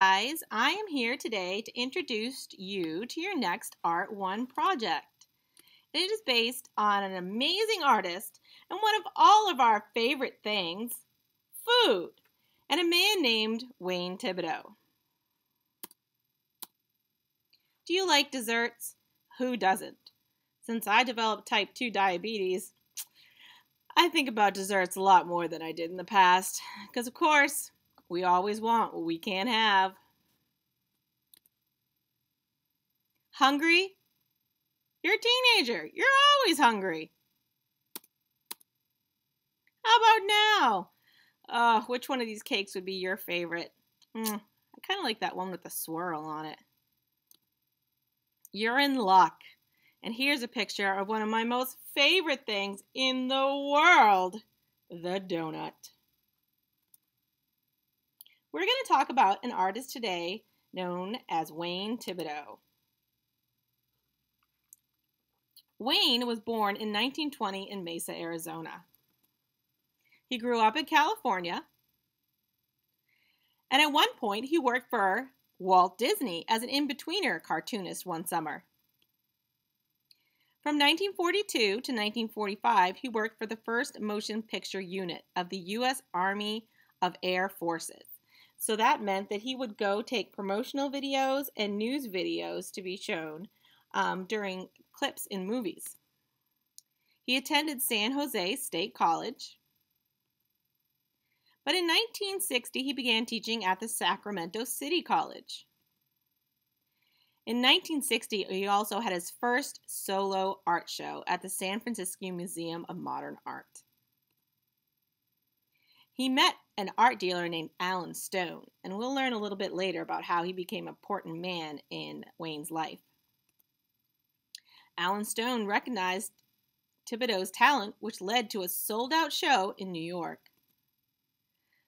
Guys, I am here today to introduce you to your next Art One project. It is based on an amazing artist and one of all of our favorite things, food, and a man named Wayne Thiebaud. Do you like desserts? Who doesn't? Since I developed type 2 diabetes, I think about desserts a lot more than I did in the past, because of course, we always want what we can't have. Hungry? You're a teenager. You're always hungry. How about now? Which one of these cakes would be your favorite? I kind of like that one with the swirl on it. You're in luck. And here's a picture of one of my most favorite things in the world, the donut. We're going to talk about an artist today known as Wayne Thiebaud. Wayne was born in 1920 in Mesa, Arizona. He grew up in California, and at one point he worked for Walt Disney as an in-betweener cartoonist one summer. From 1942 to 1945, he worked for the 1st Motion Picture Unit of the U.S. Army of Air Forces. So that meant that he would go take promotional videos and news videos to be shown during clips in movies. He attended San Jose State College. But in 1960, he began teaching at the Sacramento City College. In 1960, he also had his first solo art show at the San Francisco Museum of Modern Art. He met an art dealer named Alan Stone, and we'll learn a little bit later about how he became an important man in Wayne's life. Alan Stone recognized Thiebaud's talent, which led to a sold-out show in New York.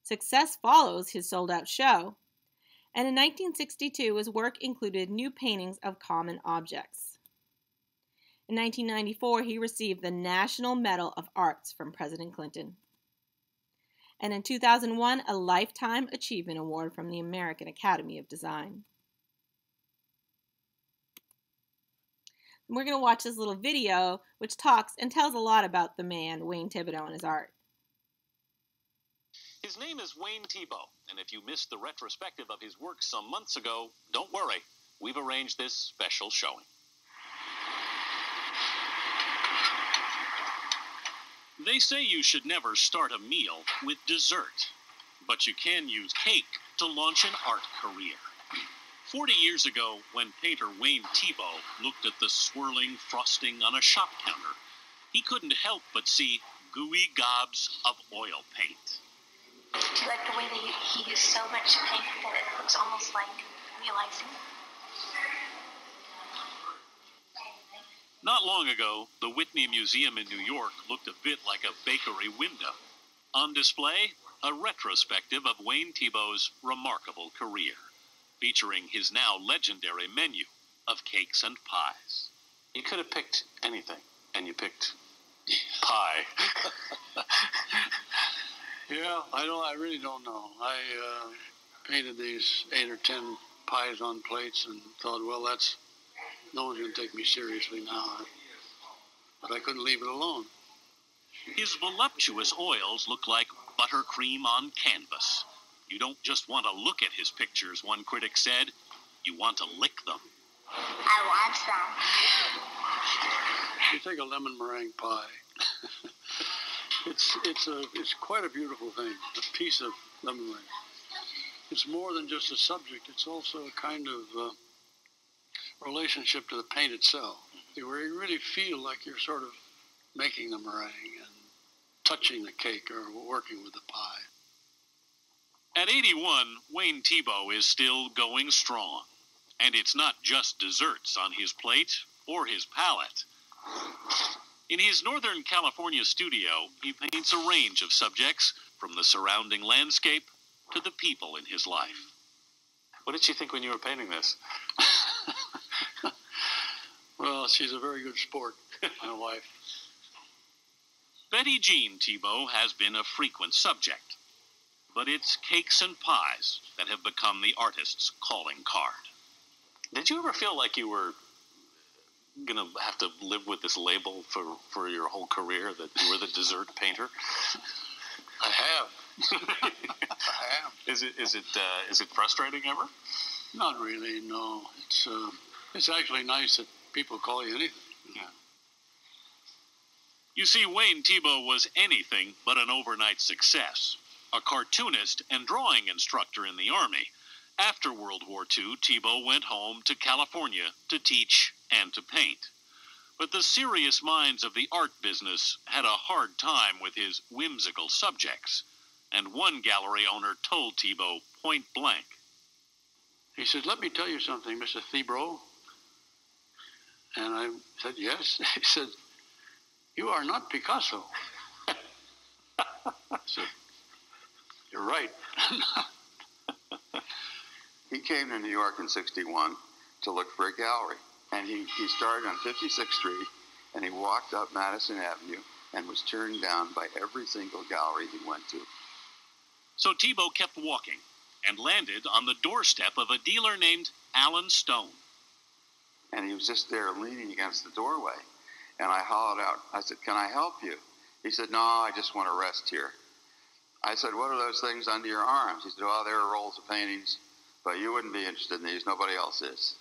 Success follows his sold-out show, and in 1962 his work included new paintings of common objects. In 1994 he received the National Medal of Arts from President Clinton. And in 2001 a Lifetime Achievement Award from the American Academy of Design. We're going to watch this little video which talks and tells a lot about the man Wayne Thiebaud and his art. His name is Wayne Thiebaud, and if you missed the retrospective of his work some months ago, don't worry, we've arranged this special showing. They say you should never start a meal with dessert, but you can use cake to launch an art career. 40 years ago, when painter Wayne Thiebaud looked at the swirling frosting on a shop counter, he couldn't help but see gooey gobs of oil paint. Do you like the way that he used so much paint that it looks almost like real icing? Not long ago, the Whitney Museum in New York looked a bit like a bakery window. On display, a retrospective of Wayne Thiebaud's remarkable career, featuring his now legendary menu of cakes and pies. You could have picked anything, and you picked pie. Yeah, I really don't know. I painted these 8 or 10 pies on plates and thought, well, no one's going to take me seriously now. But I couldn't leave it alone. His voluptuous oils look like buttercream on canvas. You don't just want to look at his pictures, one critic said. You want to lick them. I want some. You take a lemon meringue pie. It's quite a beautiful thing, a piece of lemon meringue. It's more than just a subject. It's also a kind of relationship to the paint itself, where you really feel like you're sort of making the meringue and touching the cake or working with the pie. At 81, Wayne Thiebaud is still going strong. And it's not just desserts on his plate or his palette. In his Northern California studio, he paints a range of subjects, from the surrounding landscape to the people in his life. What did she think when you were painting this? Well, she's a very good sport, my wife. Betty Jean Thiebaud has been a frequent subject. but it's cakes and pies that have become the artist's calling card. Did you ever feel like you were going to have to live with this label for your whole career, that you were the dessert painter? I have. I have. Is it frustrating ever? Not really, no. It's actually nice that people call you anything. Yeah. You see, Wayne Thiebaud was anything but an overnight success. A cartoonist and drawing instructor in the Army. After World War II, Thiebaud went home to California to teach and to paint. But the serious minds of the art business had a hard time with his whimsical subjects, and one gallery owner told Thiebaud point blank. He said, "Let me tell you something, Mr. Thiebaud." And I said, "Yes." He said, "You are not Picasso." I said, "You're right." He came to New York in '61 to look for a gallery. And he started on 56th Street, and he walked up Madison Avenue and was turned down by every single gallery he went to. So Thiebaud kept walking and landed on the doorstep of a dealer named Alan Stone. And he was just there leaning against the doorway. And I hollered out, I said, "Can I help you?" He said, "No, I just want to rest here." I said, "What are those things under your arms?" He said, "Oh, they're rolls of paintings, but you wouldn't be interested in these. Nobody else is."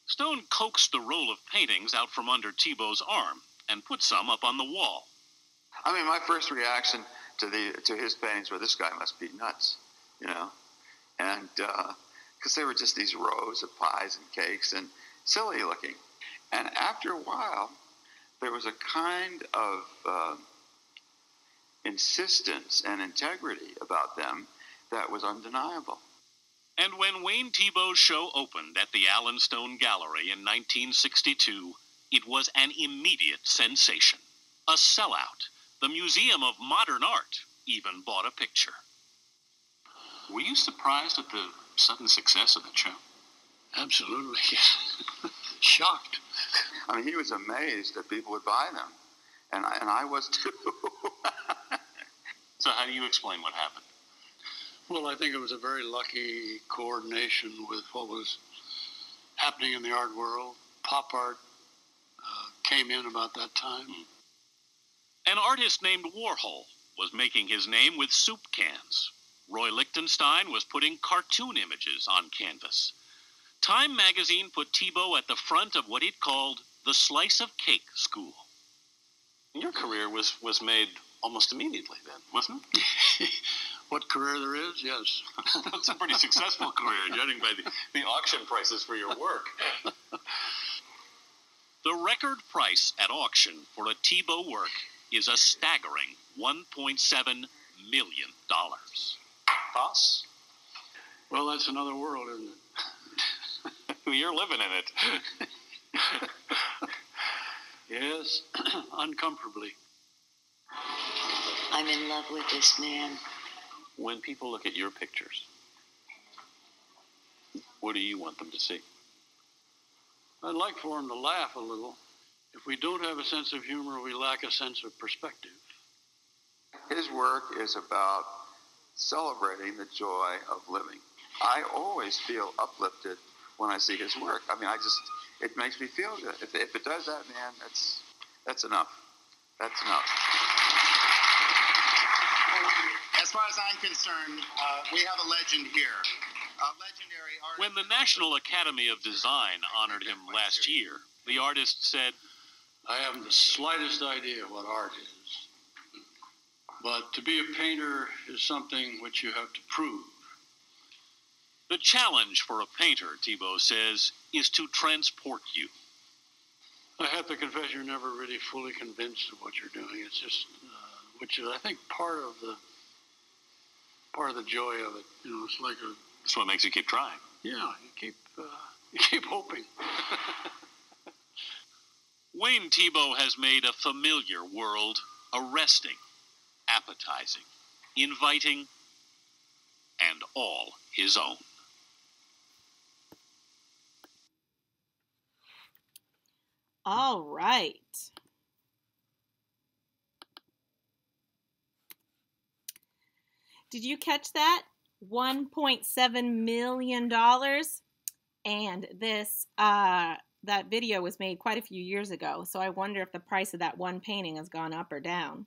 Stone coaxed the roll of paintings out from under Thiebaud's arm and put some up on the wall. I mean, my first reaction to his paintings were, this guy must be nuts, you know? And because they were just these rows of pies and cakes and silly looking. And after a while, there was a kind of insistence and integrity about them that was undeniable. And when Wayne Thiebaud's show opened at the Alan Stone Gallery in 1962, it was an immediate sensation. A sellout. The Museum of Modern Art even bought a picture. Were you surprised at the sudden success of the show? Absolutely. Shocked. I mean, he was amazed that people would buy them. And I was too. So how do you explain what happened? Well, I think it was a very lucky coordination with what was happening in the art world. Pop art came in about that time. An artist named Warhol was making his name with soup cans. Roy Lichtenstein was putting cartoon images on canvas. Time magazine put Thiebaud at the front of what it called the Slice of Cake School. Your career was made almost immediately then, wasn't it? What career there is, yes. It's a pretty successful career, judging by the auction prices for your work. The record price at auction for a Thiebaud work is a staggering $1.7 million. Thoughts? Well, that's another world, isn't it? You're living in it. Yes, uncomfortably. I'm in love with this man. When people look at your pictures, what do you want them to see? I'd like for them to laugh a little. If we don't have a sense of humor, we lack a sense of perspective. His work is about celebrating the joy of living. I always feel uplifted when I see his work. I mean, it makes me feel good. If it does that, man, that's enough. That's enough. As far as I'm concerned, we have a legend here. A legendary artist. When the National Academy of Design honored him last year, the artist said, I haven't the slightest idea what art is. But to be a painter is something which you have to prove. the challenge for a painter, Thiebaud says, is to transport you. I have to confess, you're never really fully convinced of what you're doing. It's just, which is, I think, part of the joy of it. You know, it's like a. That's what makes you keep trying. Yeah, you keep hoping. Wayne Thiebaud has made a familiar world arresting, appetizing, inviting, and all his own. All right. Did you catch that? $1.7 million. And this that video was made quite a few years ago, so I wonder if the price of that one painting has gone up or down.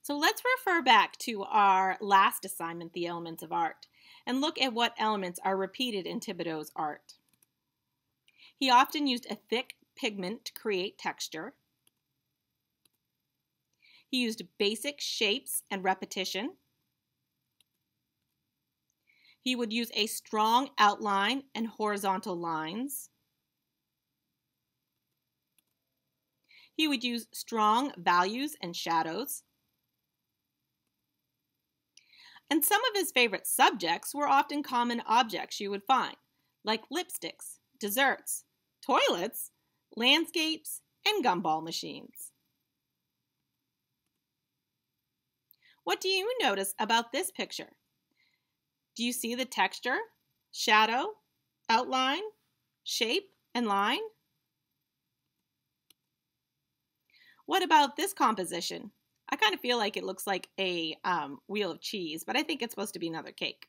So let's refer back to our last assignment, the elements of art, and look at what elements are repeated in Thiebaud's art. He often used a thick pigment to create texture. He used basic shapes and repetition. He would use a strong outline and horizontal lines. He would use strong values and shadows. And some of his favorite subjects were often common objects you would find, like lipsticks, desserts, toilets, landscapes, and gumball machines. What do you notice about this picture? Do you see the texture, shadow, outline, shape, and line? What about this composition? I kind of feel like it looks like a wheel of cheese, but I think it's supposed to be another cake.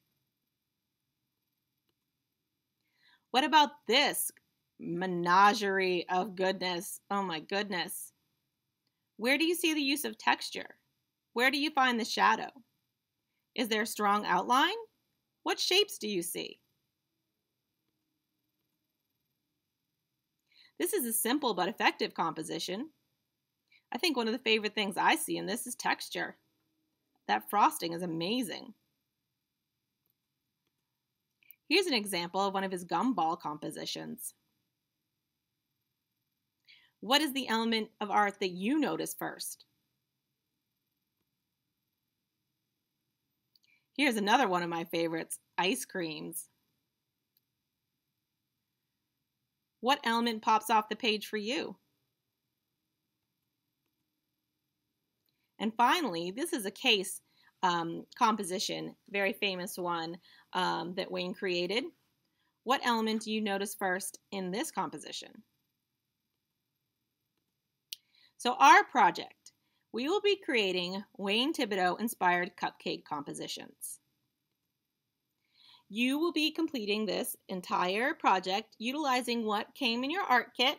What about this menagerie of goodness? Oh my goodness. Where do you see the use of texture? Where do you find the shadow? Is there a strong outline? What shapes do you see? This is a simple but effective composition. I think one of the favorite things I see in this is texture. That frosting is amazing. Here's an example of one of his gumball compositions. What is the element of art that you notice first? Here's another one of my favorites, ice creams. What element pops off the page for you? And finally, this is a case composition, very famous one that Wayne created. What element do you notice first in this composition? So our project, we will be creating Wayne Thiebaud inspired cupcake compositions. You will be completing this entire project utilizing what came in your art kit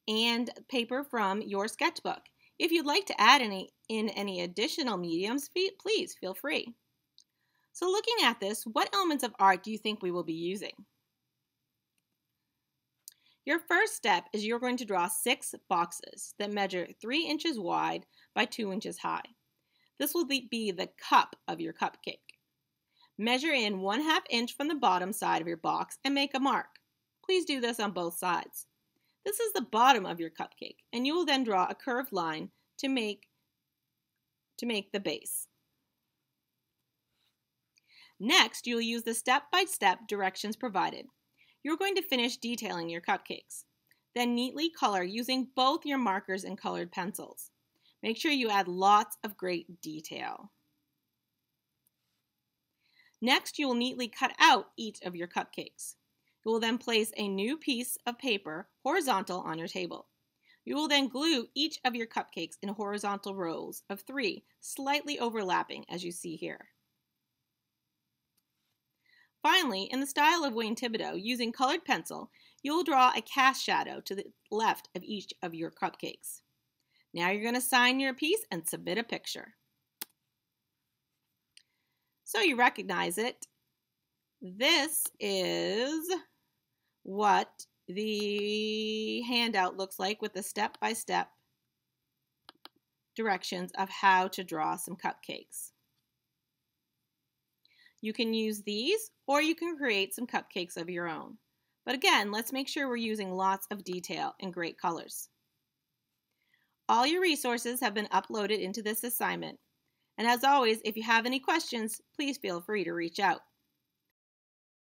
and paper from your sketchbook. If you'd like to add any additional mediums, please feel free. So looking at this, what elements of art do you think we will be using? Your first step is you're going to draw 6 boxes that measure 3 inches wide by 2 inches high. This will be the cup of your cupcake. Measure in 1/2 inch from the bottom side of your box and make a mark. Please do this on both sides. This is the bottom of your cupcake, and you will then draw a curved line to make the base. Next, you'll use the step-by-step directions provided. You're going to finish detailing your cupcakes. Then neatly color using both your markers and colored pencils. Make sure you add lots of great detail. Next, you will neatly cut out each of your cupcakes. You will then place a new piece of paper horizontal on your table. You will then glue each of your cupcakes in horizontal rows of 3, slightly overlapping as you see here. Finally, in the style of Wayne Thiebaud, using colored pencil, you will draw a cast shadow to the left of each of your cupcakes. Now you're going to sign your piece and submit a picture. So you recognize it. This is what the handout looks like with the step-by-step directions of how to draw some cupcakes. You can use these or you can create some cupcakes of your own. But again, let's make sure we're using lots of detail and great colors. All your resources have been uploaded into this assignment. And as always, if you have any questions, please feel free to reach out.